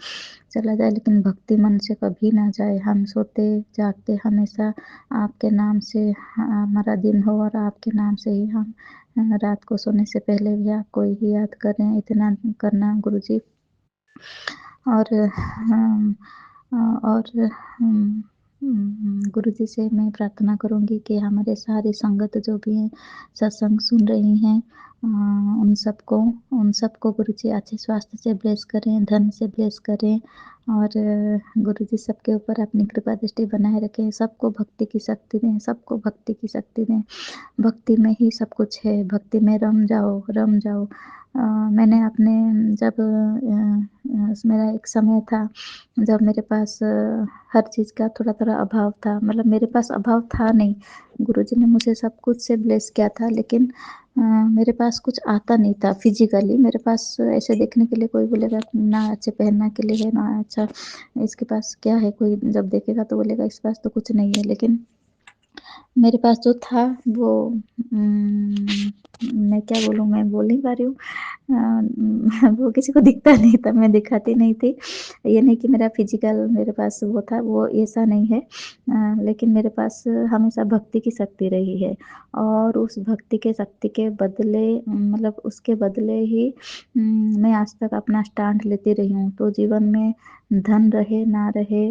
चला जाए, लेकिन भक्ति मन से कभी ना जाए। हम सोते-जागते हमेशा आपके नाम से हमारा दिन हो और आपके नाम से ही हम रात को सोने से पहले भी आपको ही याद करें, इतना करना गुरुजी। और और गुरु जी से मैं प्रार्थना करूँगी कि हमारे सारी संगत जो भी हैं, सत्संग सुन रही हैं, उन सबको गुरु जी अच्छे स्वास्थ्य से ब्लेस करें, धन से ब्लेस करें और गुरु जी सबके ऊपर अपनी कृपा दृष्टि बनाए रखें, सबको भक्ति की शक्ति दें, सबको भक्ति की शक्ति दें। भक्ति में ही सब कुछ है, भक्ति में रम जाओ, रम जाओ। मैंने अपने जब मेरा एक समय था, जब मेरे पास हर चीज़ का थोड़ा-थोड़ा अभाव था, मतलब मेरे पास अभाव था नहीं, गुरुजी ने मुझे सब कुछ से ब्लेस किया था, लेकिन मेरे पास कुछ आता नहीं था फिज़िकली, मेरे पास ऐसे देखने के लिए कोई बोलेगा ना अच्छे पहनने के लिए है, ना अच्छा इसके पास क्या है, कोई जब देखेगा तो बोलेगा इसके पास तो कुछ नहीं है, लेकिन मेरे पास जो था वो मैं क्या बोलूँ, मैं बोल नहीं पा रही हूँ। वो किसी को दिखता नहीं था, मैं दिखाती नहीं थी। ये नहीं कि मेरा फिज़िकल मेरे पास वो था, वो ऐसा नहीं है। लेकिन मेरे पास हमेशा भक्ति की शक्ति रही है और उस भक्ति के शक्ति के बदले मतलब उसके बदले ही मैं आज तक अपना स्टैंड लेती रही हूँ। तो जीवन में धन रहे ना रहे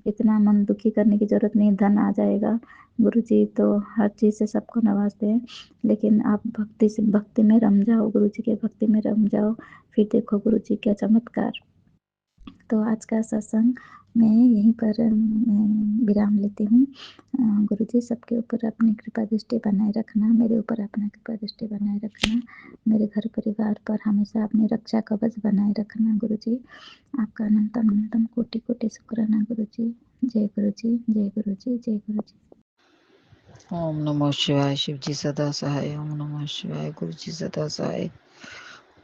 इतना मन दुखी करने की ज़रूरत नहीं, धन आ जाएगा। गुरुजी तो हर चीज़ से सबको नवाज़ते हैं, लेकिन आप भक्ति में रम जाओ, गुरुजी के भक्ति में रम जाओ, फिर देखो गुरुजी का चमत्कार। तो आज का सत्संग मैं यहीं पर विराम लेती हूँ। गुरुजी सबके ऊपर अपनी कृपा दृष्टि बनाए रखना, मेरे ऊपर अपना कृपा दृष्टि बनाए रखना, मेरे घर परिवार पर हमेशा अपनी रक्षा कवच बनाए रखना गुरुजी। आपका अनंतम अनंतम कोटि कोटि शुक्राना गुरुजी। जय गुरुजी, जय गुरुजी, जय गुरुजी। ओम नमः शिवाय। शिव जी सदा सहाय। ओम नमः शिवाय। गुरु जी सदा सहाय।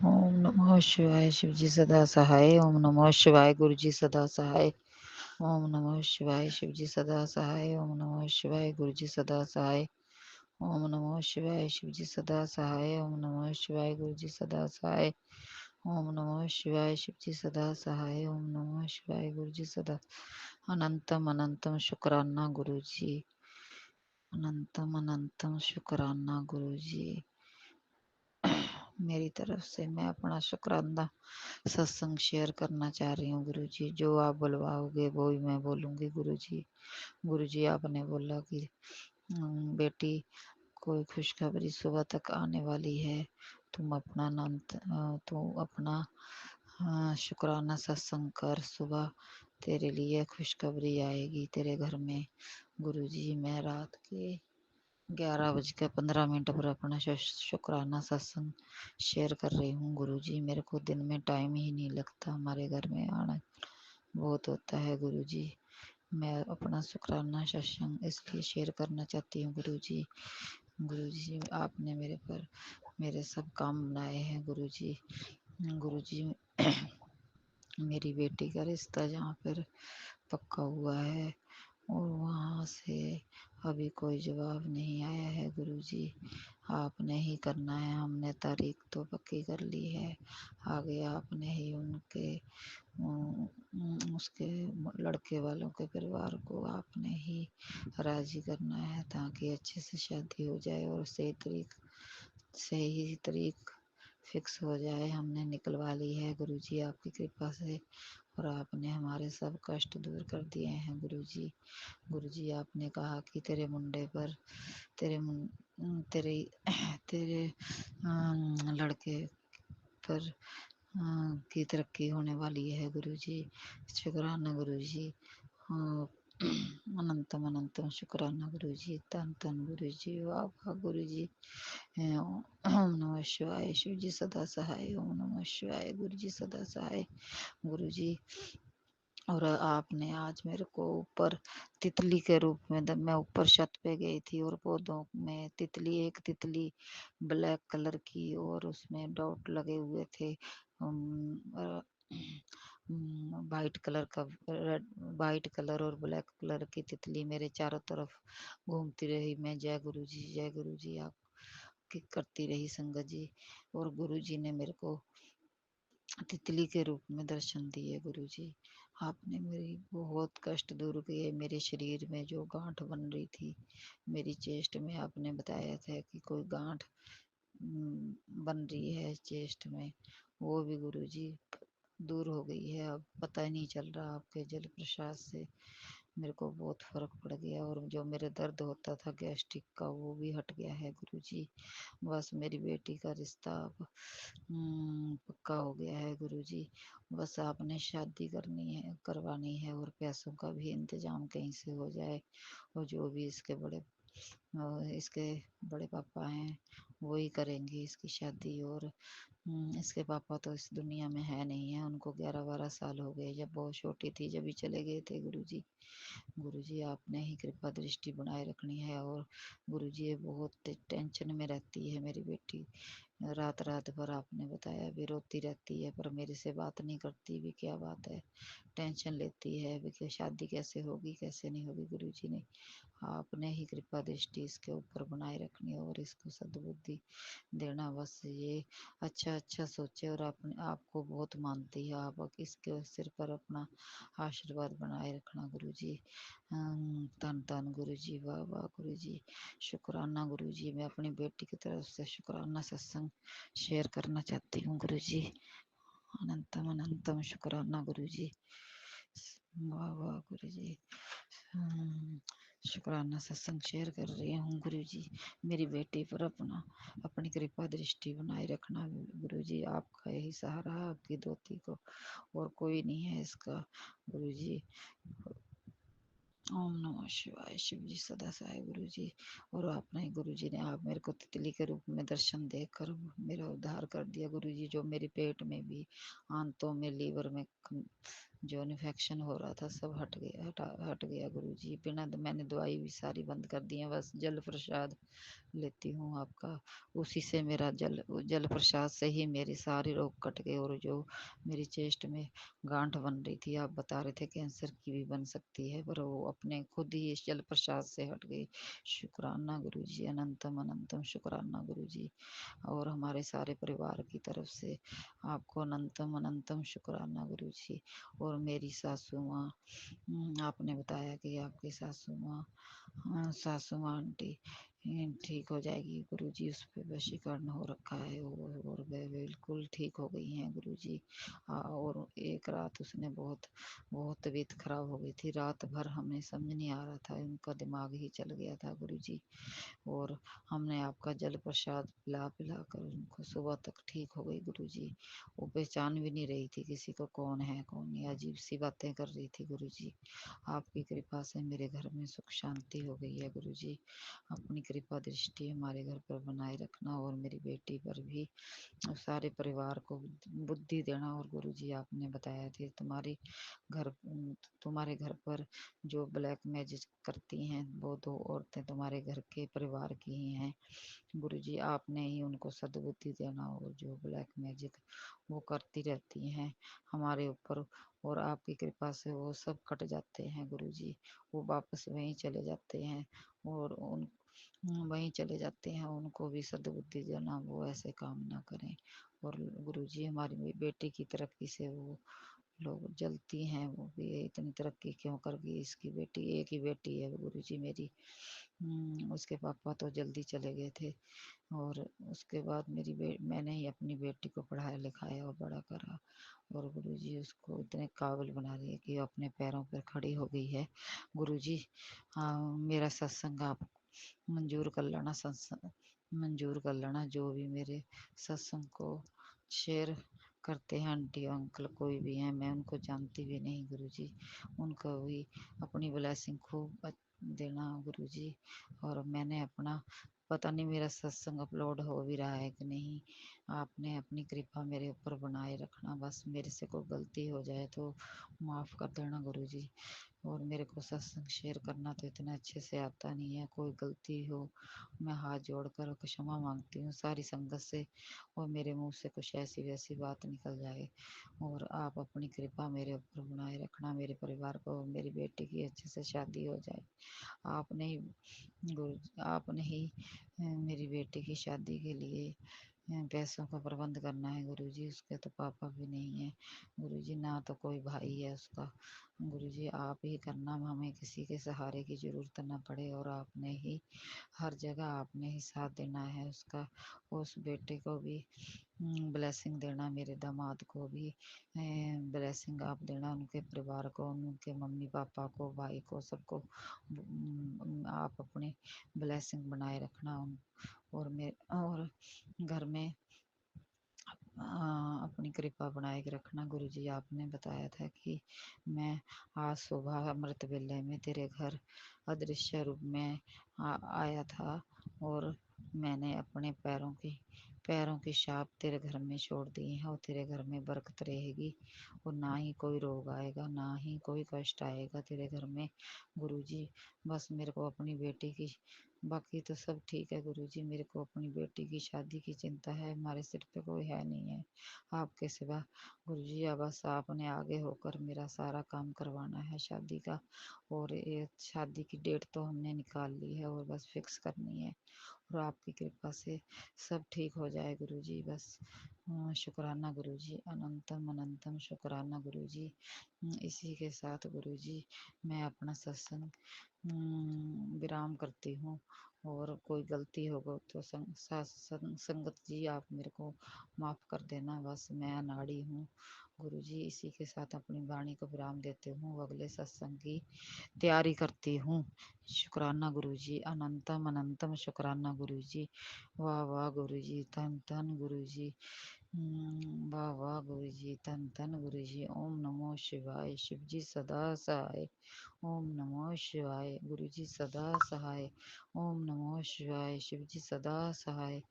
ओम नमः शिवाय। शिव जी सदा सहाय। ओम नमः शिवाय। गुरु जी सदा सहाय। ओम नमः शिवाय। शिव जी सदा सहाय। ओम नमः शिवाय। गुरु जी सदा सहाय। ओम नमः शिवाय। शिव जी सदा सहाय। ओम नमः शिवाय। गुरु जी सदा सहाय। ओम नमः शिवाय। शिव जी सदा सहाय। ओम नमः शिवाय। गुरु जी सदा अनंतम अनंतम शुक्राना गुरु जी। अनंतम अनंतम शुक्राना गुरु जी। मेरी तरफ से मैं अपना शुक्राना सत्संग शेयर करना चाह रही हूँ गुरु जी। जो आप बुलवाओगे वो ही मैं बोलूँगी गुरु जी। गुरु जी आपने बोला कि बेटी कोई खुशखबरी सुबह तक आने वाली है, तू अपना शुक्राना सत्संग कर, सुबह तेरे लिए खुशखबरी आएगी तेरे घर में। गुरु जी मैं रात के 11:15 पर अपना शुक्राना सत्संग शेयर कर रही हूँ गुरु जी। मेरे को दिन में टाइम ही नहीं लगता, हमारे घर में आना बहुत होता है गुरु जी। मैं अपना शुक्राना सत्संग इसलिए शेयर करना चाहती हूँ गुरु जी। गुरु जी आपने मेरे पर मेरे सब काम बनाए हैं गुरु जी। गुरु जी मेरी बेटी का रिश्ता जहाँ पर पक्का हुआ है और वहाँ से अभी कोई जवाब नहीं आया है गुरु जी। आपने ही करना है, हमने तारीख तो पक्की कर ली है, आगे आपने ही उसके लड़के वालों के परिवार को आपने ही राजी करना है ताकि अच्छे से शादी हो जाए और सही तारीख फिक्स हो जाए। हमने निकलवा ली है गुरु जी आपकी कृपा से और आपने हमारे सब कष्ट दूर कर दिए हैं गुरु जी। गुरु जी आपने कहा कि तेरे मुंडे पर तेरे तेरे तेरे लड़के पर की तरक्की होने वाली है गुरु जी। शुक्राना गुरु जी। अनंतम अनंतम शुक्राना गुरु जी। तन तन गुरु जी। वाह वाह गुरु जी। ओम नमः शिवाय। शिव जी सदा सहाय। ओम नमः शिवाय। गुरु जी सदा सहाय। गुरु जी और आपने आज मेरे को ऊपर तितली के रूप में मैं ऊपर छत पे गई थी और पौधों में एक तितली ब्लैक कलर की और उसमें डॉट लगे हुए थे वाइट कलर का वाइट कलर और ब्लैक कलर की तितली मेरे चारों तरफ घूमती रही। मैं जय गुरु जी आप की करती रही संगत जी और गुरु जी ने मेरे को तितली के रूप में दर्शन दिए गुरु जी। आपने मेरी बहुत कष्ट दूर किए। मेरे शरीर में जो गांठ बन रही थी मेरी चेस्ट में, आपने बताया था कि कोई गांठ बन रही है चेस्ट में, वो भी गुरु जी दूर हो गई है। अब पता ही नहीं चल रहा आपके जल प्रसाद से मेरे को बहुत फर्क पड़ गया, और जो मेरे दर्द होता था गैस्ट्रिक का वो भी हट गया है गुरुजी। बस मेरी बेटी का रिश्ता अब पक्का हो गया है गुरुजी। बस आपने शादी करवानी है, और पैसों का भी इंतजाम कहीं से हो जाए, और जो भी इसके बड़े पापा हैं वही करेंगे इसकी शादी। और इसके पापा तो इस दुनिया में है नहीं है, उनको 11-12 साल हो गए, जब बहुत छोटी थी जब ही चले गए थे गुरुजी। गुरुजी आपने ही कृपा दृष्टि बनाए रखनी है। और गुरुजी ये बहुत टेंशन में रहती है मेरी बेटी, रात रात भर आपने बताया भी रोती रहती है, पर मेरे से बात नहीं करती भी, क्या बात है, टेंशन लेती है भी कि शादी कैसे होगी कैसे नहीं होगी। गुरुजी ने आपने ही कृपा दृष्टि इसके ऊपर बनाए रखनी है, और इसको सद्बुद्धि देना। बस ये अच्छा अच्छा सोचे, और अपने आपको बहुत मानती है, आप इसके सिर पर अपना आशीर्वाद बनाए रखना गुरुजी। धन धन गुरुजी, वाह वाह गुरुजी, शुक्राना गुरुजी। मैं अपनी बेटी की तरफ से शुक्राना सत्संग शेयर करना चाहती हूँ गुरुजी। अनंतम अनंतम शुक्राना गुरुजी, वाह वाह गुरुजी। शुक्राना सत्संग शेयर कर रही हूँ गुरुजी। मेरी बेटी पर अपनी कृपा दृष्टि बनाए रखना गुरुजी। आपका यही सहारा है, आपकी दोती को और कोई नहीं है इसका गुरुजी। ओम नमः शिवाय, शिव जी सदा सहाय गुरुजी। और आपने गुरुजी ने आप मेरे को तितली के रूप में दर्शन देकर मेरा उद्धार कर दिया गुरुजी। जो मेरे पेट में भी, आंतों में, लीवर में जो इन्फेक्शन हो रहा था सब हट गया गुरुजी। मैंने दवाई भी सारी बंद कर दी है, बस जल प्रसाद लेती हूँ आपका, उसी से मेरा जल प्रसाद से ही मेरे सारे रोग कट गए। और जो मेरी चेस्ट में गांठ बन रही थी, आप बता रहे थे कैंसर की भी बन सकती है, पर वो अपने खुद ही इस जल प्रसाद से हट गई। शुक्राना गुरुजी, अनंतम अनंतम शुक्राना गुरुजी। और हमारे सारे परिवार की तरफ से आपको अनंतम अनंतम शुक्राना गुरुजी। और मेरी सासू माँ, आपने बताया कि आपकी सासू माँ आंटी ठीक हो जाएगी गुरुजी, उस पे वशीकरण हो रखा है और वह बिल्कुल ठीक हो गई हैं गुरुजी। और एक रात उसने बहुत बहुत तबीयत खराब हो गई थी, रात भर हमें समझ नहीं आ रहा था, उनका दिमाग ही चल गया था गुरुजी। और हमने आपका जल प्रसाद पिला पिला कर उनको सुबह तक ठीक हो गई गुरुजी। वो पहचान भी नहीं रही थी किसी को, कौन है कौन नहीं, अजीब सी बातें कर रही थी गुरुजी। आपकी कृपा से मेरे घर में सुख शांति हो गई है गुरुजी। अपनी कृपा दृष्टि हमारे घर पर बनाए रखना, और मेरी बेटी पर भी, और सारे परिवार को बुद्धि देना। और गुरुजी आपने बताया थे तुम्हारे घर पर जो ब्लैक मैजिक करती हैं वो 2 औरतें तुम्हारे घर के परिवार की ही हैं गुरुजी। आपने ही उनको सद्बुद्धि देना, और जो ब्लैक मैजिक वो करती रहती हैं हमारे ऊपर, और आपकी कृपा से वो सब कट जाते हैं गुरुजी। वो वापस वहीं चले जाते हैं, और वहीं चले जाते हैं, उनको भी सद्बुद्धि देना, वो ऐसे काम ना करें। और गुरुजी हमारी बेटी की तरक्की से वो लोग जलती हैं, वो भी इतनी तरक्की क्यों कर गई इसकी बेटी, एक ही बेटी है गुरुजी मेरी। उसके पापा तो जल्दी चले गए थे, और उसके बाद मैंने ही अपनी बेटी को पढ़ाया लिखाया और बड़ा करा, और गुरुजी उसको इतने काबिल बना दिया कि वो अपने पैरों पर खड़ी हो गई है गुरुजी। मेरा सत्संग आप मंजूर कर लेना, सत्संग मंजूर कर लेना। जो भी मेरे सत्संग को शेयर करते हैं आंटी अंकल कोई भी हैं, मैं उनको जानती भी नहीं गुरुजी, उनको भी अपनी ब्लेसिंग खूब देना गुरुजी। और मैंने अपना, पता नहीं मेरा सत्संग अपलोड हो भी रहा है कि नहीं, आपने अपनी कृपा मेरे ऊपर बनाए रखना। बस मेरे से कोई गलती हो जाए तो माफ़ कर देना गुरुजी। और मेरे को सत्संग शेयर करना तो इतना अच्छे से आता नहीं है, कोई गलती हो मैं हाथ जोड़कर क्षमा मांगती हूँ सारी संगत से, और मेरे मुंह से कुछ ऐसी वैसी बात निकल जाए। और आप अपनी कृपा मेरे ऊपर बनाए रखना, मेरे परिवार को, मेरी बेटी की अच्छे से शादी हो जाए। आपने ही आपने ही मेरी बेटी की शादी के लिए पैसों का प्रबंध करना है गुरुजी। उसके तो पापा भी नहीं है गुरुजी, ना तो कोई भाई है उसका गुरुजी। आप ही करना, हमें किसी के सहारे की जरूरत ना पड़े, और आपने ही हर जगह आपने ही साथ देना है उसका। उस बेटे को भी ब्लेसिंग देना, मेरे दामाद को भी ब्लेसिंग आप देना, उनके परिवार को, उनके मम्मी पापा को, भाई को, सबको आप अपनी ब्लेसिंग बनाए रखना और घर में अपनी कृपा बनाए के रखना। गुरुजी आपने बताया था कि मैं आज सुबह अमृत वेले में तेरे घर अदृश्य रूप में आया था और मैंने अपने पैरों की छाप तेरे घर में छोड़ दी है और तेरे घर में बरकत रहेगी और ना ही कोई रोग आएगा, ना ही कोई कष्ट आएगा तेरे घर में। गुरुजी बस मेरे को अपनी बेटी की, बाकी तो सब ठीक है गुरुजी, मेरे को अपनी बेटी की शादी की चिंता है, हमारे सिर पे कोई है नहीं है आपके सिवा। गुरुजी अब बस आपने आगे होकर मेरा सारा काम करवाना है शादी का, और ये शादी की डेट तो हमने निकाल ली है और बस फिक्स करनी है और आपकी कृपा से सब ठीक हो जाए गुरुजी। बस शुक्राना गुरुजी, अनंतम अनंतम शुक्राना गुरुजी। इसी के साथ गुरुजी मैं अपना सत्संग विराम करती हूँ और कोई गलती होगा तो संगत जी आप मेरे को माफ़ कर देना। बस मैं अनाड़ी हूँ गुरुजी। इसी के साथ अपनी वाणी को विराम देती हूँ, अगले सत्संग की तैयारी करती हूँ। शुक्राना गुरुजी, अनंतम अनंतम शुक्राना गुरुजी। वाह वाह गुरुजी, धन धन गुरुजी। वाह वाह गुरुजी, धन धन गुरुजी। ओम नमो शिवाय। शिवजी सदा सहाय। ओम नमो शिवाय। गुरुजी सदा सहाय। ओम नमो शिवाय। शिवजी सदा सहाय।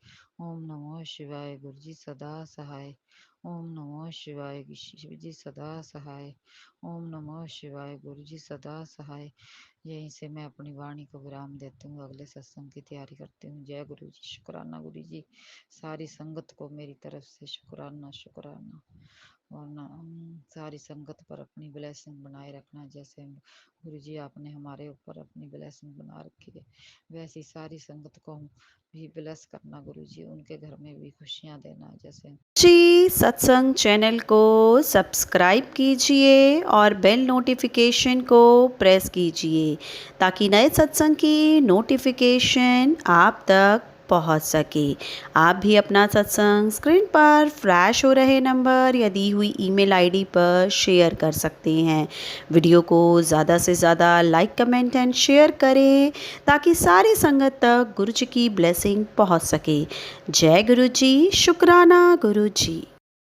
ओम नमो शिवाय। गुरुजी सदा सहाय। ओम नमो शिवाय। शिवजी सदा सहाय। ओम नमो शिवाय। गुरुजी सदा सहाय। यहीं से मैं अपनी वाणी को विराम देती हूँ, अगले सत्संग की तैयारी करती हूँ। जय गुरु जी। शुक्राना गुरु जी, सारी संगत को मेरी तरफ से शुक्राना शुक्राना। और सारी संगत पर अपनी ब्लेसिंग बनाए रखना, जैसे गुरु जी आपने हमारे ऊपर अपनी ब्लेसिंग बना रखी है वैसी सारी संगत को भी ब्लेस करना गुरु जी, उनके घर में भी खुशियाँ देना। जैसे जी सत्संग चैनल को सब्सक्राइब कीजिए और बेल नोटिफिकेशन को प्रेस कीजिए ताकि नए सत्संग की नोटिफिकेशन आप तक पहुंच सके। आप भी अपना सत्संग स्क्रीन पर फ्लैश हो रहे नंबर या दी हुई ईमेल आईडी पर शेयर कर सकते हैं। वीडियो को ज़्यादा से ज़्यादा लाइक कमेंट एंड शेयर करें ताकि सारी संगत तक गुरु जी की ब्लेसिंग पहुंच सके। जय गुरु जी। शुक्राना गुरु जी।